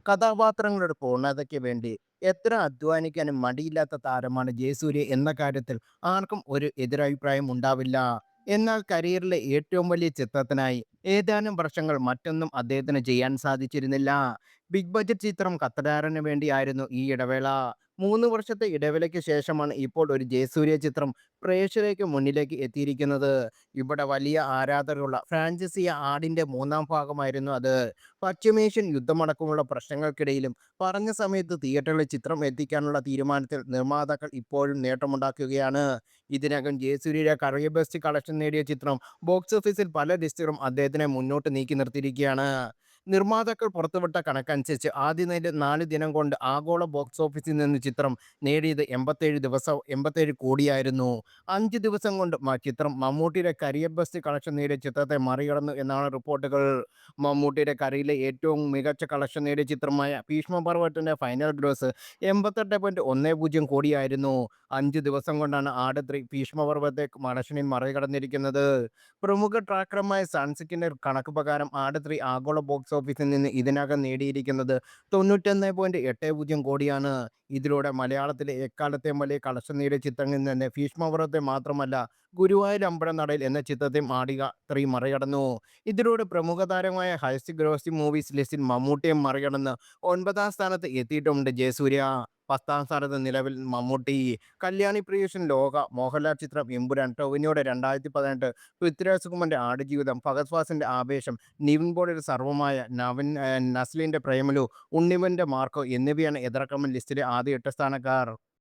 കഥാപാത്രങ്ങളുടെ പൂർണ്ണതയ്ക്ക് വേണ്ടി എത്ര അധ്വാനിക്കാനും മടിയില്ലാത്ത താരമാണ് ജയസൂര്യ എന്ന കാര്യത്തിൽ ആർക്കും ഒരു എതിരഭിപ്രായം ഉണ്ടാവില്ല. എന്നാൽ കരിയറിലെ ഏറ്റവും വലിയ ചിത്രത്തിനായി ഏതാനും വർഷങ്ങൾ മറ്റൊന്നും അദ്ദേഹത്തിന് ചെയ്യാൻ സാധിച്ചിരുന്നില്ല. ബിഗ് ബഡ്ജറ്റ് ചിത്രം ഖത്തനാറിന് വേണ്ടിയായിരുന്നു ഈ ഇടവേള. 3 വർഷത്തെ ഇടവേളയ്ക്ക് ശേഷമാണ് ഇപ്പോൾ ഒരു ജയസൂര്യ ചിത്രം പ്രേക്ഷകർക്ക് മുന്നിലേക്ക് എത്തിയിരിക്കുന്നത്. ഇവിടെ വലിയ ആരാധകരുള്ള ഫ്രാഞ്ചൈസി ആടിന്റെ മൂന്നാം ഭാഗമായിരുന്നു അത്. പശ്ചിമേഷ്യൻ യുദ്ധമടക്കമുള്ള പ്രശ്നങ്ങൾക്കിടയിലും പറഞ്ഞ സമയത്ത് തിയേറ്ററിൽ ചിത്രം എത്തിക്കാനുള്ള തീരുമാനത്തിൽ നിർമ്മാതാക്കൾ ഇപ്പോഴും നേട്ടമുണ്ടാക്കുകയാണ്. ഇതിനകം ജയസൂര്യയുടെ കരിയർ ബെസ്റ്റ് കളക്ഷൻ നേടിയ ചിത്രം ബോക്സ് ഓഫീസിൽ പല ലിസ്റ്റുകളും അദ്ദേഹത്തിനെ മുന്നോട്ട് നീക്കി നിർത്തിയിരിക്കുകയാണ്. നിർമ്മാതാക്കൾ പുറത്തുവിട്ട കണക്കനുസരിച്ച് ആദ്യ 4 ദിനം കൊണ്ട് ആഗോള ബോക്സ് ഓഫീസിൽ നിന്ന് ചിത്രം നേടിയത് 87 കോടിയായിരുന്നു. 5 ദിവസം കൊണ്ട് ചിത്രം മമ്മൂട്ടിയുടെ കരിയർ ബെസ്റ്റ് കളക്ഷൻ നേടിയ ചിത്രത്തെ മറികടന്നു എന്നാണ് റിപ്പോർട്ടുകൾ. മമ്മൂട്ടിയുടെ കരിയറിലെ ഏറ്റവും മികച്ച കളക്ഷൻ നേടിയ ചിത്രമായ ഭീഷ്മപർവ്വത്തിന്റെ ഫൈനൽ ഗ്രോസ് 88.10 കോടിയായിരുന്നു. 5 ദിവസം കൊണ്ടാണ് ആട് 3 ഭീഷ്മപർവ്വത്തെ കളക്ഷനിൽ മറികടന്നിരിക്കുന്നത്. പ്രമുഖ ട്രാക്കറുമായ സൺസിക്കിന്റെ കണക്ക് പ്രകാരം ആട് 3 ആഗോള ബോക്സ് ഓഫീസിൽ നിന്ന് ഇതിനകം നേടിയിരിക്കുന്നത് 91.80 കോടിയാണ്. ഇതിലൂടെ മലയാളത്തിലെ എക്കാലത്തെയും വലിയ കളക്ഷൻ നേടിയ ചിത്രങ്ങളിൽ തന്നെ ഭീഷ്മപർവ്വത്തെ മാത്രമല്ല, ഗുരുവായൂർ അമ്പലനടയിൽ എന്ന ചിത്രത്തെയും ആടുക 3 മറികടന്നു. ഇതിലൂടെ പ്രമുഖ താരമായ ഹൈസ്റ്റ് ഗ്രോസിംഗ് മൂവീസ് ലിസ്റ്റിൽ മമ്മൂട്ടിയെ മറികടന്ന് 9ാം സ്ഥാനത്ത് എത്തിയിട്ടുണ്ട് ജയസൂര്യ. 10ാം സ്ഥാനത്ത് നിലവിൽ മമ്മൂട്ടി. കല്യാണി പ്രിയദർശൻ ലോക, മോഹൻലാൽ ചിത്രം എമ്പുരാൻ, ടൊവിനോയുടെ 2018, പൃഥ്വിരാജ് സുകുമാരന്റെ ആടുജീവിതം, ഫഹദ് ഫാസിലിന്റെ ആവേശം, നിവിൻ പോളിയുടെ സർവ്വമായ, നസ്ലിന്റെ പ്രേമലു, ഉണ്ണിമന്റെ മാർക്കോ എന്നിവയാണ് യഥാക്രമം ലിസ്റ്റിലെ ആദ്യ 8 സ്ഥാനക്കാർ.